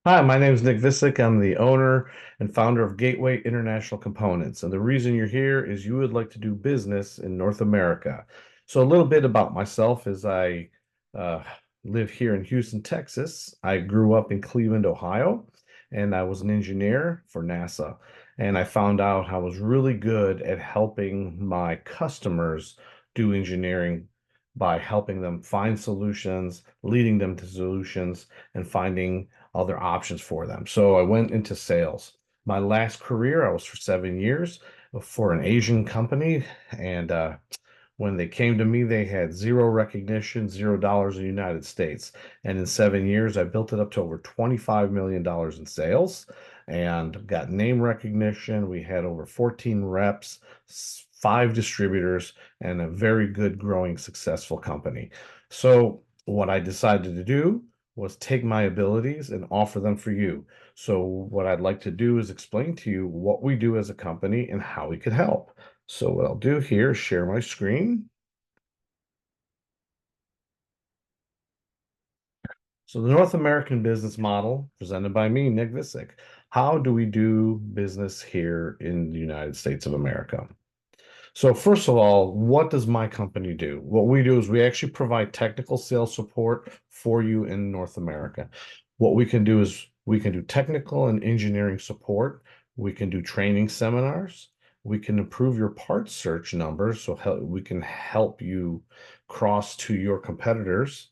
Hi, my name is Nick Visic. I'm the owner and founder of Gateway International Components. And the reason you're here is you would like to do business in North America. So, a little bit about myself is I uh, live here in Houston, Texas. I grew up in Cleveland, Ohio, and I was an engineer for NASA. And I found out I was really good at helping my customers do engineering by helping them find solutions, leading them to solutions, and finding other options for them. So I went into sales. My last career, I was for 7 years for an Asian company. And when they came to me, they had zero recognition, $0 in the United States. And in 7 years, I built it up to over $25 million in sales and got name recognition. We had over 14 reps, five distributors, and a very good, growing, successful company. So, what I decided to do was take my abilities and offer them for you. So, what I'd like to do is explain to you what we do as a company and how we could help. So, what I'll do here is share my screen. So, the North American business model presented by me, Nick Visick. How do we do business here in the United States of America? So, first of all, what does my company do? What we do is we actually provide technical sales support for you in North America. What we can do is we can do technical and engineering support. We can do training seminars. We can improve your parts search numbers. So we can help you cross to your competitors.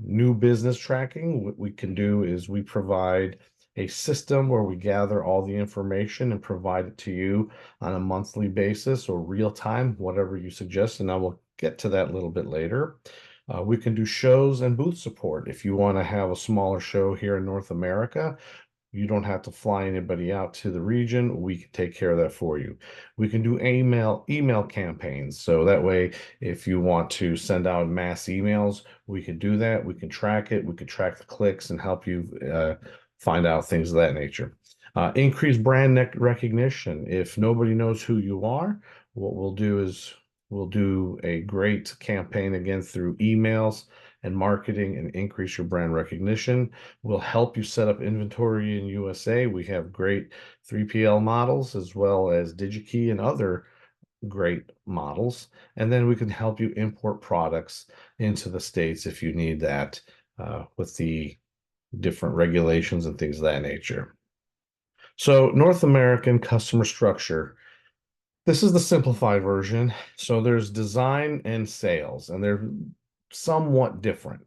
New business tracking, what we can do is we provide a system where we gather all the information and provide it to you on a monthly basis or real time, whatever you suggest. And I will get to that a little bit later. We can do shows and booth support. If you want to have a smaller show here in North America, you don't have to fly anybody out to the region. We can take care of that for you. We can do email campaigns. So that way, if you want to send out mass emails, we can do that. We can track it. We can track the clicks and help you find out things of that nature. Increase brand recognition. If nobody knows who you are, what we'll do is we'll do a great campaign again through emails and marketing and increase your brand recognition. We'll help you set up inventory in USA. We have great 3PL models as well as DigiKey and other great models. And then we can help you import products into the States if you need that with the different regulations and things of that nature. So, North American customer structure. This is the simplified version. So there's design and sales, and they're somewhat different.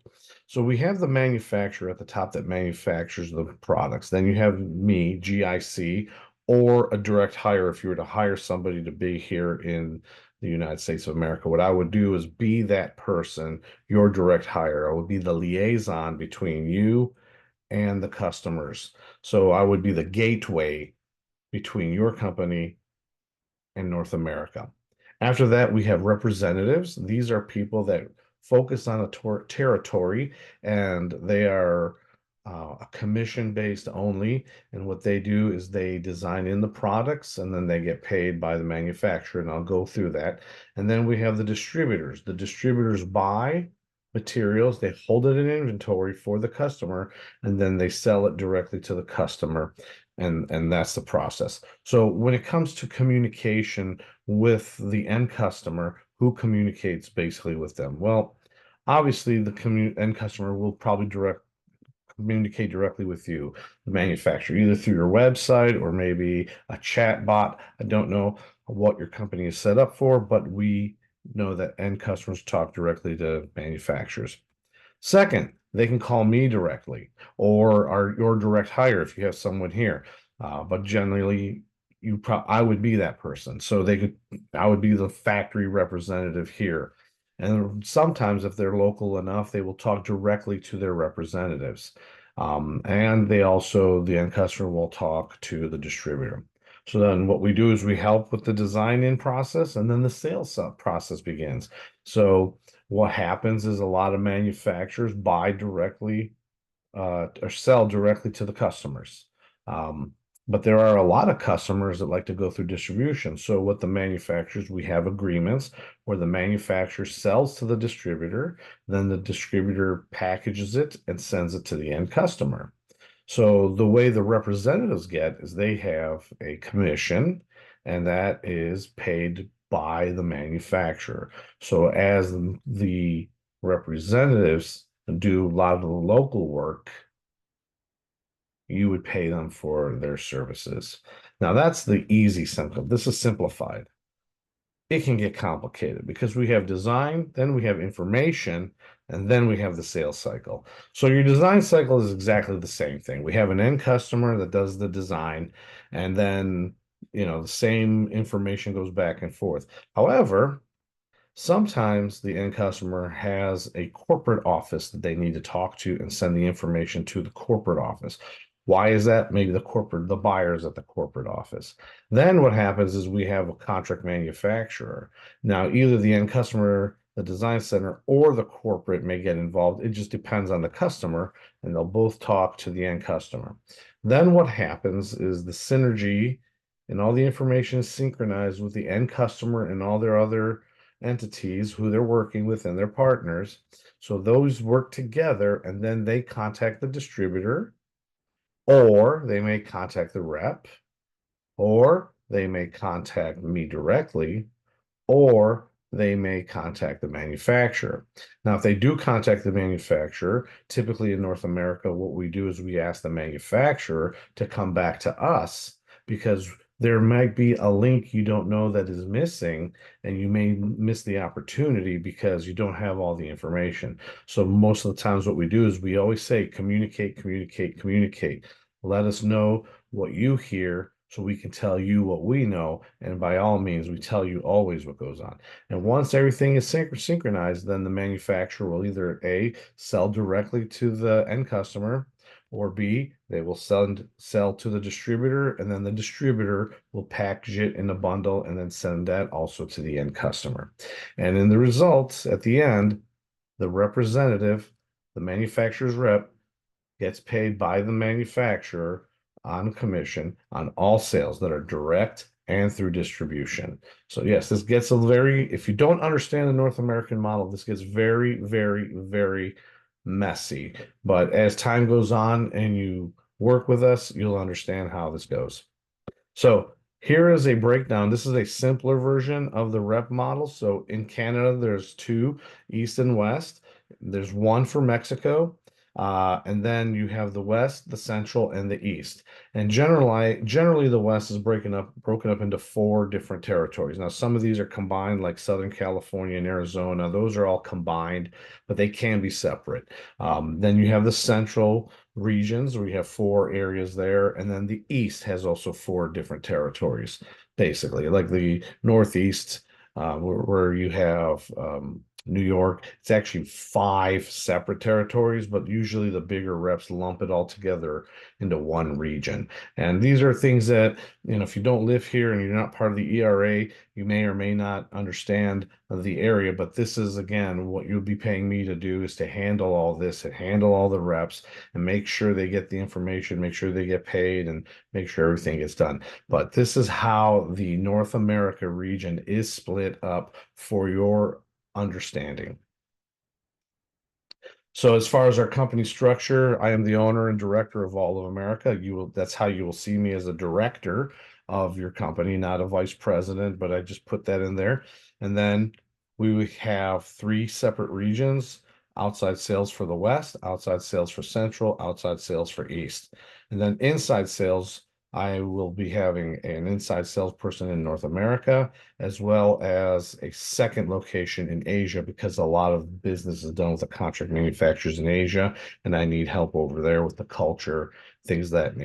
So we have the manufacturer at the top that manufactures the products. Then you have me, GIC, or a direct hire if you were to hire somebody to be here in the United States of America. What I would do is be that person, your direct hire. I would be the liaison between you and the customers. So I would be the gateway between your company in North America. After that, we have representatives. These are people that focus on a territory and they are commission based only. And what they do is they design in the products and then they get paid by the manufacturer. And I'll go through that. And then we have the distributors. The distributors buy materials, they hold it in inventory for the customer, and then they sell it directly to the customer. And that's the process. So when it comes to communication with the end customer, who communicates basically with them? Well, obviously the end customer will probably communicate directly with you, the manufacturer, either through your website or maybe a chat bot. I don't know what your company is set up for, but we know that end customers talk directly to manufacturers. Second, they can call me directly or your direct hire if you have someone here. But generally, I would be that person. So I would be the factory representative here. And sometimes, if they're local enough, they will talk directly to their representatives. And the end customer will talk to the distributor. So then what we do is we help with the design in process and then the sales process begins. So what happens is a lot of manufacturers buy directly or sell directly to the customers. Um, but there are a lot of customers that like to go through distribution. So with the manufacturers, we have agreements where the manufacturer sells to the distributor, then the distributor packages it and sends it to the end customer. So the way the representatives get is they have a commission, and that is paid by the manufacturer. So as the representatives do a lot of the local work, you would pay them for their services. Now that's the easy simple. This is simplified. It can get complicated because we have design, then we have information, and then we have the sales cycle. So your design cycle is exactly the same thing. We have an end customer that does the design, and then, the same information goes back and forth. However, sometimes the end customer has a corporate office that they need to talk to and send the information to the corporate office. Why is that? Maybe the buyers at the corporate office. Then what happens is we have a contract manufacturer. Now, either the end customer, the design center, or the corporate may get involved. It just depends on the customer, and they'll both talk to the end customer. Then what happens is the synergy and all the information is synchronized with the end customer and all their other entities who they're working with and their partners. So those work together, and then they contact the distributor, or they may contact the rep, or they may contact me directly, or they may contact the manufacturer. Now, if they do contact the manufacturer, typically in North America, what we do is we ask the manufacturer to come back to us because there might be a link you don't know that is missing, and you may miss the opportunity because you don't have all the information. So, most of the times, what we do is we always say communicate, communicate, communicate. Let us know what you hear so we can tell you what we know. And by all means, we tell you always what goes on. And once everything is synchronized, then the manufacturer will either A, sell directly to the end customer, or B, they will sell to the distributor, and then the distributor will package it in a bundle and then send that also to the end customer. And in the results, at the end, the representative, the manufacturer's rep, gets paid by the manufacturer on commission on all sales that are direct and through distribution. So yes, this gets if you don't understand the North American model, this gets very, very, very messy. But as time goes on and you work with us, you'll understand how this goes. So here is a breakdown. This is a simpler version of the rep model. So in Canada, there's two, East and West. There's one for Mexico. And then you have the West, the Central, and the East. And generally the West is broken up into four different territories. Now, some of these are combined, like Southern California and Arizona. Those are all combined, but they can be separate. Then you have the Central regions. We have four areas there, and then the East has also four different territories, basically, like the Northeast, where you have New York. It's actually five separate territories, but usually the bigger reps lump it all together into one region. And these are things that, if you don't live here and you're not part of the ERA, you may or may not understand the area. But this is, again, what you'll be paying me to do is to handle all this and handle all the reps and make sure they get the information, make sure they get paid, and make sure everything gets done. But this is how the North America region is split up for your understanding. So as far as our company structure, I am the owner and director of All of America. That's how you will see me, as a director of your company, not a vice president, but I just put that in there. And then we would have three separate regions: outside sales for the West, outside sales for Central, outside sales for East. And then inside sales, I will be having an inside salesperson in North America, as well as a second location in Asia, because a lot of business is done with the contract manufacturers in Asia, and I need help over there with the culture, things of that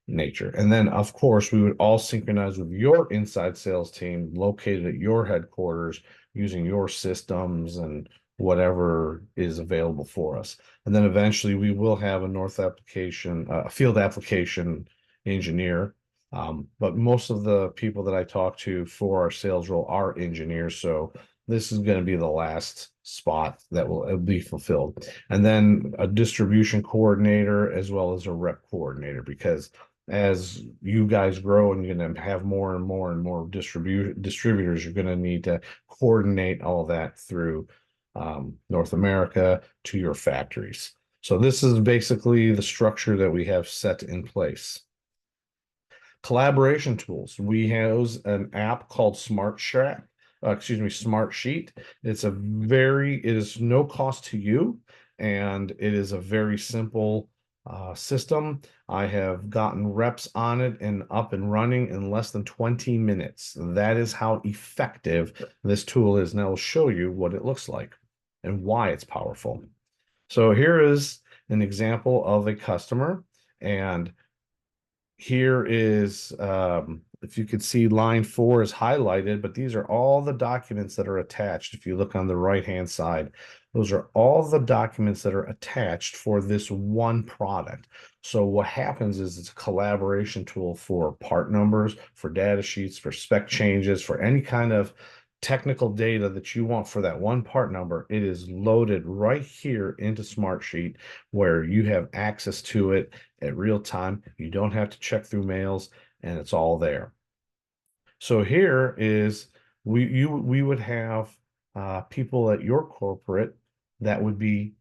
nature. And then, of course, we would all synchronize with your inside sales team located at your headquarters using your systems and whatever is available for us. And then eventually we will have a field application engineer. But most of the people that I talk to for our sales role are engineers. So this is going to be the last spot that will be fulfilled. And then a distribution coordinator as well as a rep coordinator, because as you guys grow and you're going to have more and more and more distributors, you're going to need to coordinate all that through North America to your factories. So this is basically the structure that we have set in place. Collaboration tools. We use an app called Smart Sheet. It is no cost to you, and it is a very simple system. I have gotten reps on it and up and running in less than 20 minutes. That is how effective this tool is. And I'll show you what it looks like and why it's powerful. So here is an example of a customer, and here is, if you could see, line 4 is highlighted, but these are all the documents that are attached. If you look on the right-hand side, those are all the documents that are attached for this one product. So what happens is it's a collaboration tool for part numbers, for data sheets, for spec changes, for any kind of technical data that you want for that one part number. It is loaded right here into Smartsheet where you have access to it at real time. You don't have to check through mails, and it's all there. So here is we would have people at your corporate that would be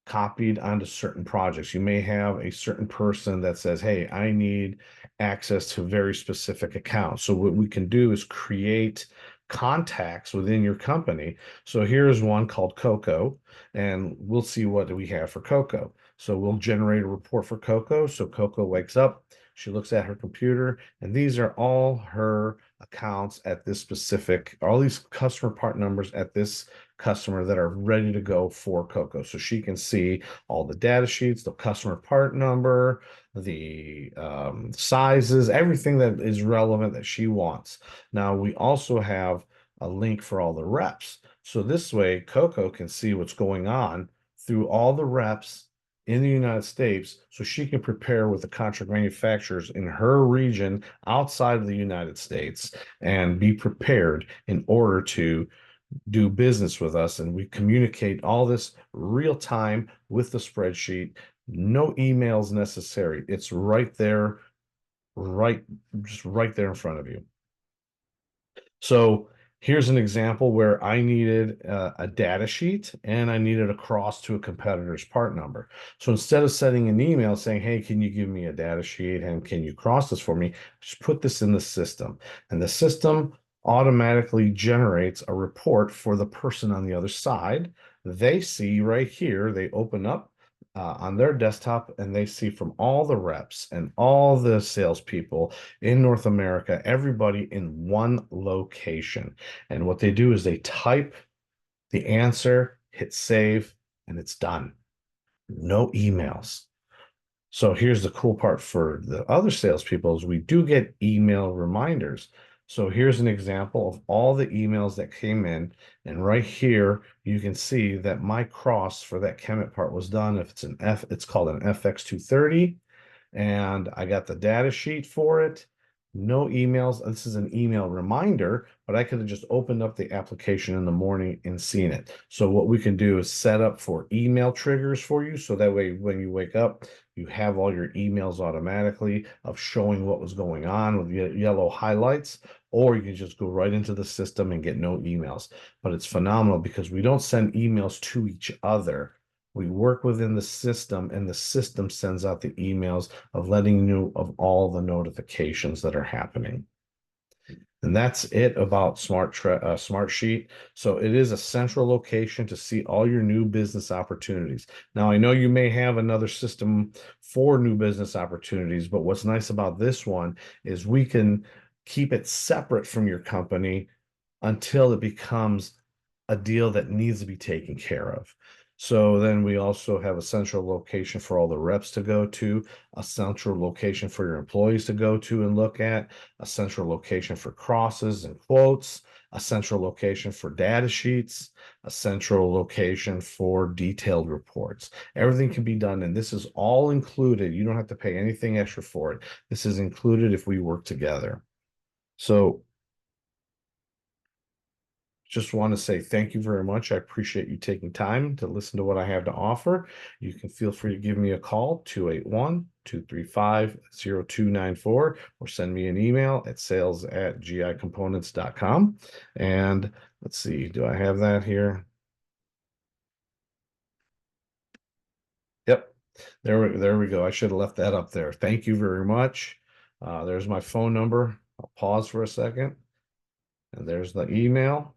copied onto certain projects. You may have a certain person that says, hey, I need access to very specific accounts. So what we can do is create contacts within your company. So here's one called Coco, and we'll see what we have for Coco. So we'll generate a report for Coco. So Coco wakes up, she looks at her computer, and these are all her accounts at this specific, all these customer part numbers at this customer that are ready to go for Coco. So she can see all the data sheets, the customer part number, the sizes, everything that is relevant that she wants. Now, we also have a link for all the reps. So this way, Coco can see what's going on through all the reps in the United States so she can prepare with the contract manufacturers in her region outside of the United States and be prepared in order to do business with us. And we communicate all this real time with the spreadsheet. No emails necessary. It's right there, just right there in front of you. So here's an example where I needed a data sheet and I needed a cross to a competitor's part number. So instead of sending an email saying, hey, can you give me a data sheet and can you cross this for me? Just put this in the system. And the system automatically generates a report for the person on the other side. They see right here, they open up on their desktop and they see from all the reps and all the salespeople in North America, everybody in one location. And what they do is they type the answer, hit save, and it's done. No emails. So here's the cool part for the other salespeople is we do get email reminders. So here's an example of all the emails that came in. And right here, you can see that my cross for that Kemet part was done. If it's it's called an FX230. And I got the data sheet for it. No emails. This is an email reminder, but I could have just opened up the application in the morning and seen it. So what we can do is set up for email triggers for you. So that way, when you wake up, you have all your emails automatically of showing what was going on with yellow highlights, or you can just go right into the system and get no emails. But it's phenomenal because we don't send emails to each other. We work within the system, and the system sends out the emails of letting you know of all the notifications that are happening. And that's it about Smartsheet. So it is a central location to see all your new business opportunities. Now, I know you may have another system for new business opportunities, but what's nice about this one is we can keep it separate from your company until it becomes a deal that needs to be taken care of. So then we also have a central location for all the reps to go to, a central location for your employees to go to and look at, a central location for crosses and quotes, a central location for data sheets, a central location for detailed reports. Everything can be done, and this is all included. You don't have to pay anything extra for it. This is included if we work together. So just want to say thank you very much. I appreciate you taking time to listen to what I have to offer. You can feel free to give me a call, 281-235-0294, or send me an email at sales@gicomponents.com. And let's see, do I have that here? Yep. There we go. I should have left that up there. Thank you very much. There's my phone number. I'll pause for a second. And there's the email.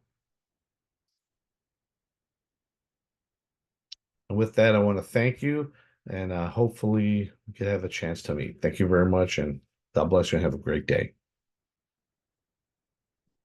And with that, I want to thank you, and hopefully we can have a chance to meet. Thank you very much, and God bless you and have a great day.